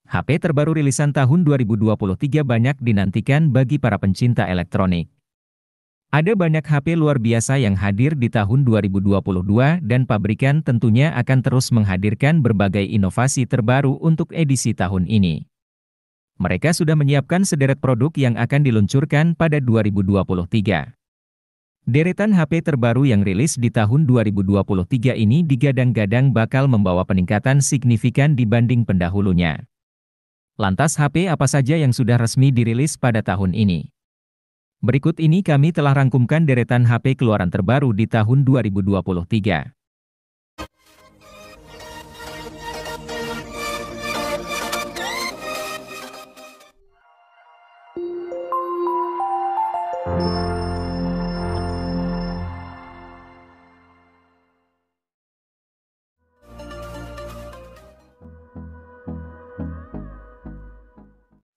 HP terbaru rilisan tahun 2023 banyak dinantikan bagi para pencinta elektronik. Ada banyak HP luar biasa yang hadir di tahun 2022 dan pabrikan tentunya akan terus menghadirkan berbagai inovasi terbaru untuk edisi tahun ini. Mereka sudah menyiapkan sederet produk yang akan diluncurkan pada 2023. Deretan HP terbaru yang rilis di tahun 2023 ini digadang-gadang bakal membawa peningkatan signifikan dibanding pendahulunya. Lantas HP apa saja yang sudah resmi dirilis pada tahun ini? Berikut ini kami telah rangkumkan deretan HP keluaran terbaru di tahun 2023.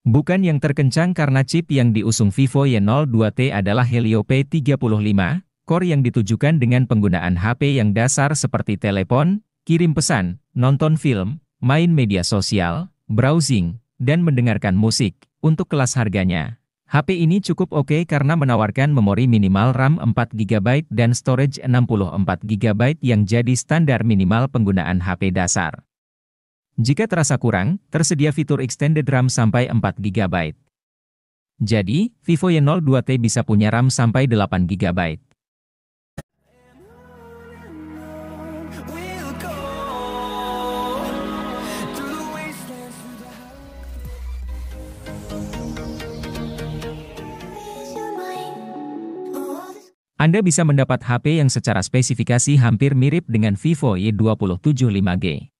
Bukan yang terkencang karena chip yang diusung Vivo Y02T adalah Helio P35, core yang ditujukan dengan penggunaan HP yang dasar seperti telepon, kirim pesan, nonton film, main media sosial, browsing, dan mendengarkan musik. Untuk kelas harganya, HP ini cukup oke karena menawarkan memori minimal RAM 4GB dan storage 64GB yang jadi standar minimal penggunaan HP dasar. Jika terasa kurang, tersedia fitur extended RAM sampai 4GB. Jadi, Vivo Y02T bisa punya RAM sampai 8GB. Anda bisa mendapat HP yang secara spesifikasi hampir mirip dengan Vivo Y27 5G.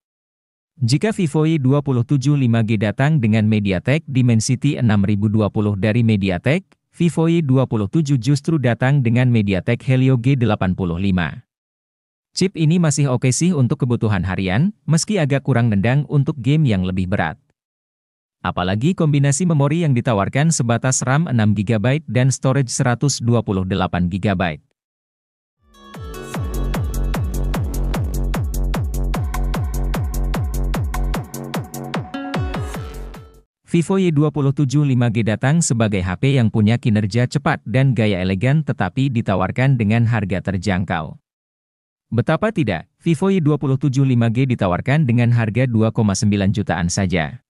Jika Vivo Y27 5G datang dengan MediaTek Dimensity 6020 dari MediaTek, Vivo Y27 justru datang dengan MediaTek Helio G85. Chip ini masih oke sih untuk kebutuhan harian, meski agak kurang nendang untuk game yang lebih berat. Apalagi kombinasi memori yang ditawarkan sebatas RAM 6GB dan storage 128GB. Vivo Y27 5G datang sebagai HP yang punya kinerja cepat dan gaya elegan tetapi ditawarkan dengan harga terjangkau. Betapa tidak, Vivo Y27 5G ditawarkan dengan harga 2,9 jutaan saja.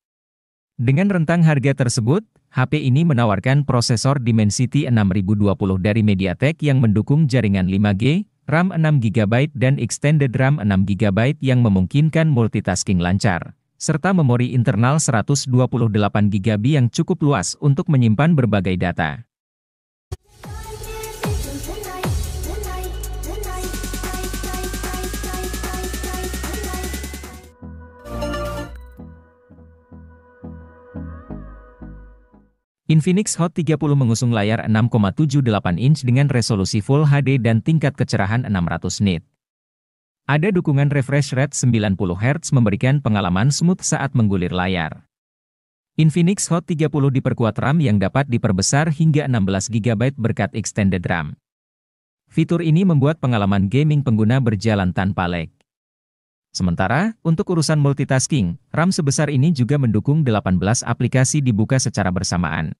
Dengan rentang harga tersebut, HP ini menawarkan prosesor Dimensity 6020 dari MediaTek yang mendukung jaringan 5G, RAM 6GB dan extended RAM 6GB yang memungkinkan multitasking lancar, serta memori internal 128GB yang cukup luas untuk menyimpan berbagai data. Infinix Hot 30 mengusung layar 6,78 inch dengan resolusi Full HD dan tingkat kecerahan 600 nit. Ada dukungan refresh rate 90Hz memberikan pengalaman smooth saat menggulir layar. Infinix Hot 30 diperkuat RAM yang dapat diperbesar hingga 16GB berkat extended RAM. Fitur ini membuat pengalaman gaming pengguna berjalan tanpa lag. Sementara, untuk urusan multitasking, RAM sebesar ini juga mendukung 18 aplikasi dibuka secara bersamaan.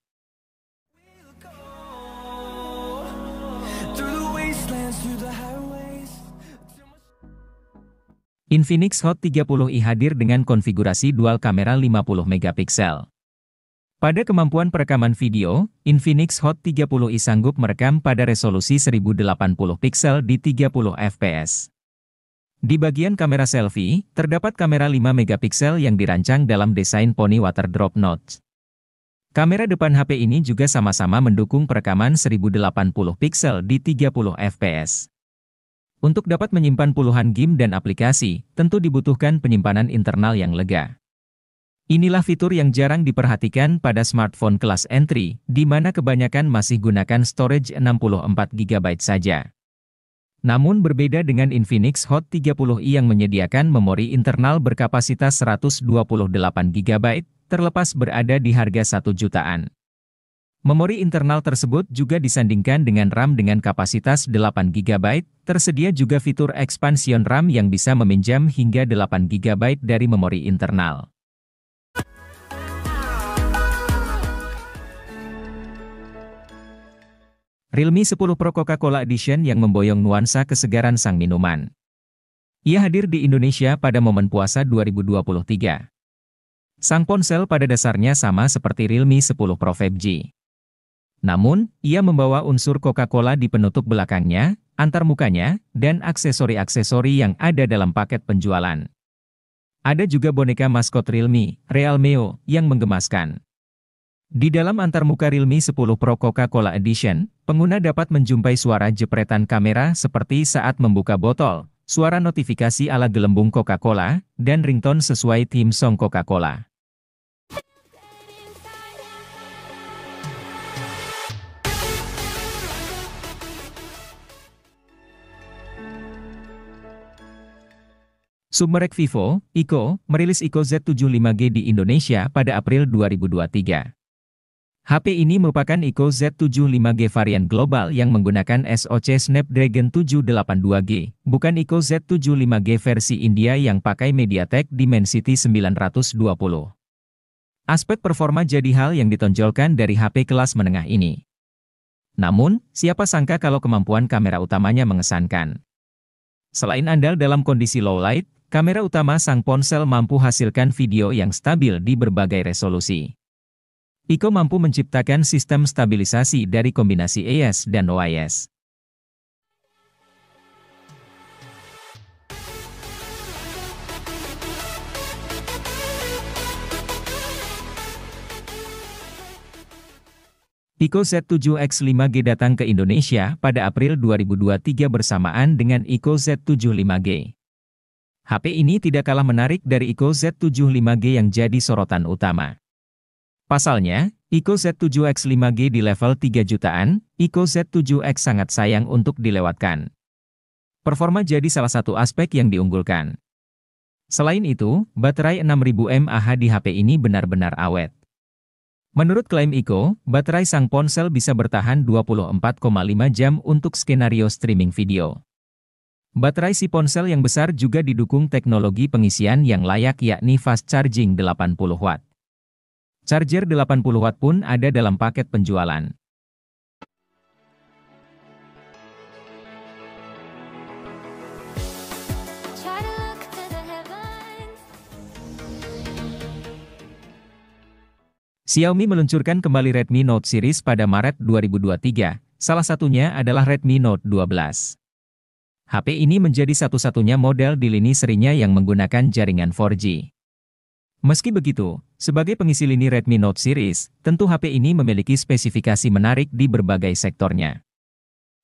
Infinix Hot 30i hadir dengan konfigurasi dual kamera 50MP. Pada kemampuan perekaman video, Infinix Hot 30i sanggup merekam pada resolusi 1080 pixel di 30fps. Di bagian kamera selfie, terdapat kamera 5MP yang dirancang dalam desain poni water drop notch. Kamera depan HP ini juga sama-sama mendukung perekaman 1080 pixel di 30fps. Untuk dapat menyimpan puluhan game dan aplikasi, tentu dibutuhkan penyimpanan internal yang lega. Inilah fitur yang jarang diperhatikan pada smartphone kelas entry, di mana kebanyakan masih gunakan storage 64GB saja. Namun berbeda dengan Infinix Hot 30i yang menyediakan memori internal berkapasitas 128GB, terlepas berada di harga 1 jutaan. Memori internal tersebut juga disandingkan dengan RAM dengan kapasitas 8GB, tersedia juga fitur expansion RAM yang bisa meminjam hingga 8GB dari memori internal. Realme 10 Pro Coca-Cola Edition yang memboyong nuansa kesegaran sang minuman. Ia hadir di Indonesia pada momen puasa 2023. Sang ponsel pada dasarnya sama seperti Realme 10 Pro 5G. Namun, ia membawa unsur Coca-Cola di penutup belakangnya, antarmukanya, dan aksesori-aksesori yang ada dalam paket penjualan. Ada juga boneka maskot Realme, Realmeo, yang menggemaskan. Di dalam antarmuka Realme 10 Pro Coca-Cola Edition, pengguna dapat menjumpai suara jepretan kamera seperti saat membuka botol, suara notifikasi ala gelembung Coca-Cola, dan ringtone sesuai theme song Coca-Cola. Submerek Vivo, Ico, merilis Ico Z75G di Indonesia pada April 2023. HP ini merupakan Ico Z75G varian global yang menggunakan SoC Snapdragon 782G, bukan Ico Z75G versi India yang pakai MediaTek Dimensity 920. Aspek performa jadi hal yang ditonjolkan dari HP kelas menengah ini. Namun, siapa sangka kalau kemampuan kamera utamanya mengesankan. Selain andal dalam kondisi low light, kamera utama sang ponsel mampu hasilkan video yang stabil di berbagai resolusi. Ico mampu menciptakan sistem stabilisasi dari kombinasi AIS dan OIS. Ico Z7X5G datang ke Indonesia pada April 2023 bersamaan dengan Ico Z75G. HP ini tidak kalah menarik dari Ico Z75G yang jadi sorotan utama. Pasalnya, Ico Z7X5G di level 3 jutaan, Ico Z7X sangat sayang untuk dilewatkan. Performa jadi salah satu aspek yang diunggulkan. Selain itu, baterai 6000 mAh di HP ini benar-benar awet. Menurut klaim Ico, baterai sang ponsel bisa bertahan 24,5 jam untuk skenario streaming video. Baterai si ponsel yang besar juga didukung teknologi pengisian yang layak yakni fast charging 80 watt. Charger 80 watt pun ada dalam paket penjualan. Xiaomi meluncurkan kembali Redmi Note series pada Maret 2023, salah satunya adalah Redmi Note 12. HP ini menjadi satu-satunya model di lini serinya yang menggunakan jaringan 4G. Meski begitu, sebagai pengisi lini Redmi Note series, tentu HP ini memiliki spesifikasi menarik di berbagai sektornya.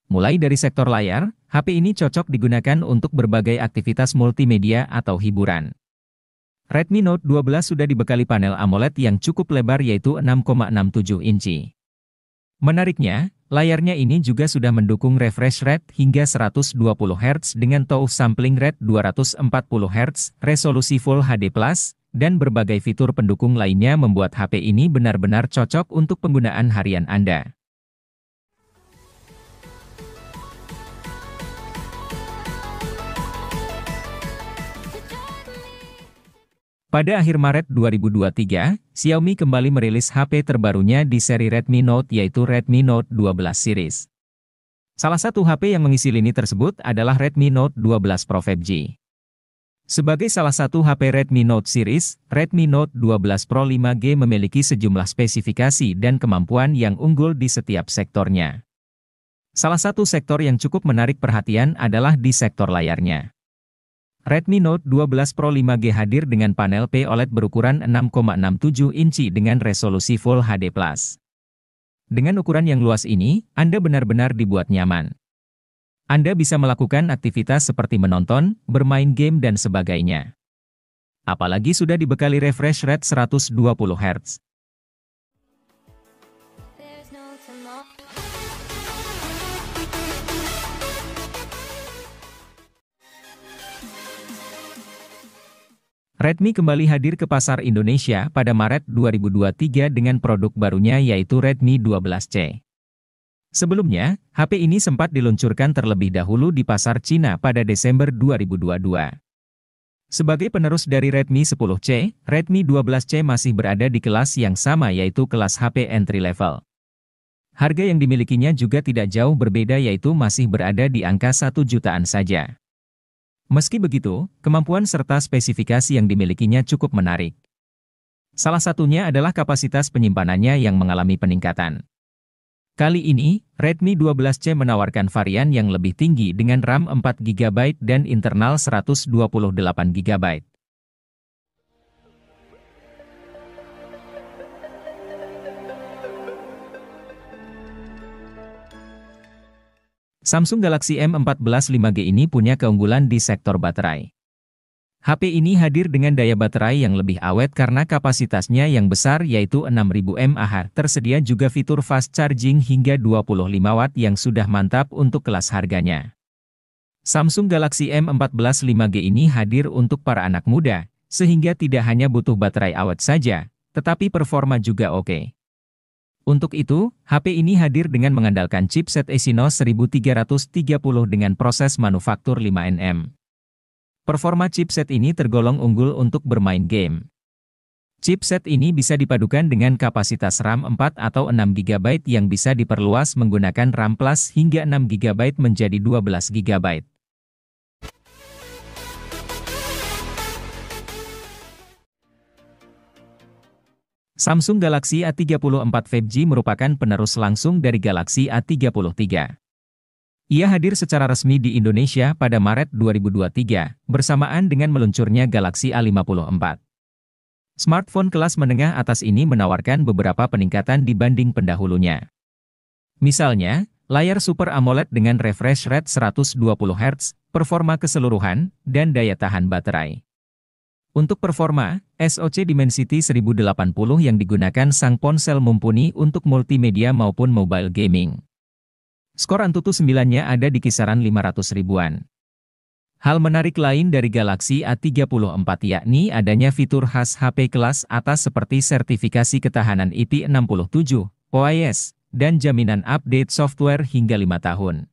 Mulai dari sektor layar, HP ini cocok digunakan untuk berbagai aktivitas multimedia atau hiburan. Redmi Note 12 sudah dibekali panel AMOLED yang cukup lebar yaitu 6,67 inci. Menariknya, layarnya ini juga sudah mendukung refresh rate hingga 120 Hz dengan touch sampling rate 240 Hz, resolusi Full HD+, dan berbagai fitur pendukung lainnya membuat HP ini benar-benar cocok untuk penggunaan harian Anda. Pada akhir Maret 2023, Xiaomi kembali merilis HP terbarunya di seri Redmi Note yaitu Redmi Note 12 series. Salah satu HP yang mengisi lini tersebut adalah Redmi Note 12 Pro 5G. Sebagai salah satu HP Redmi Note series, Redmi Note 12 Pro 5G memiliki sejumlah spesifikasi dan kemampuan yang unggul di setiap sektornya. Salah satu sektor yang cukup menarik perhatian adalah di sektor layarnya. Redmi Note 12 Pro 5G hadir dengan panel POLED berukuran 6,67 inci dengan resolusi Full HD+. Dengan ukuran yang luas ini, Anda benar-benar dibuat nyaman. Anda bisa melakukan aktivitas seperti menonton, bermain game dan sebagainya. Apalagi sudah dibekali refresh rate 120 Hz. Redmi kembali hadir ke pasar Indonesia pada Maret 2023 dengan produk barunya yaitu Redmi 12C. Sebelumnya, HP ini sempat diluncurkan terlebih dahulu di pasar Cina pada Desember 2022. Sebagai penerus dari Redmi 10C, Redmi 12C masih berada di kelas yang sama yaitu kelas HP entry level. Harga yang dimilikinya juga tidak jauh berbeda yaitu masih berada di angka 1 jutaan saja. Meski begitu, kemampuan serta spesifikasi yang dimilikinya cukup menarik. Salah satunya adalah kapasitas penyimpanannya yang mengalami peningkatan. Kali ini, Redmi 12C menawarkan varian yang lebih tinggi dengan RAM 4GB dan internal 128GB. Samsung Galaxy M14 5G ini punya keunggulan di sektor baterai. HP ini hadir dengan daya baterai yang lebih awet karena kapasitasnya yang besar yaitu 6000 mAh. Tersedia juga fitur fast charging hingga 25 Watt yang sudah mantap untuk kelas harganya. Samsung Galaxy M14 5G ini hadir untuk para anak muda, sehingga tidak hanya butuh baterai awet saja, tetapi performa juga oke. Untuk itu, HP ini hadir dengan mengandalkan chipset Exynos 1330 dengan proses manufaktur 5nm. Performa chipset ini tergolong unggul untuk bermain game. Chipset ini bisa dipadukan dengan kapasitas RAM 4 atau 6GB yang bisa diperluas menggunakan RAM Plus hingga 6GB menjadi 12GB. Samsung Galaxy A34 5G merupakan penerus langsung dari Galaxy A33. Ia hadir secara resmi di Indonesia pada Maret 2023, bersamaan dengan meluncurnya Galaxy A54. Smartphone kelas menengah atas ini menawarkan beberapa peningkatan dibanding pendahulunya. Misalnya, layar Super AMOLED dengan refresh rate 120Hz, performa keseluruhan, dan daya tahan baterai. Untuk performa, SoC Dimensity 1080 yang digunakan sang ponsel mumpuni untuk multimedia maupun mobile gaming. Skor Antutu 9-nya ada di kisaran 500 ribuan. Hal menarik lain dari Galaxy A34 yakni adanya fitur khas HP kelas atas seperti sertifikasi ketahanan IP67, OIS, dan jaminan update software hingga 5 tahun.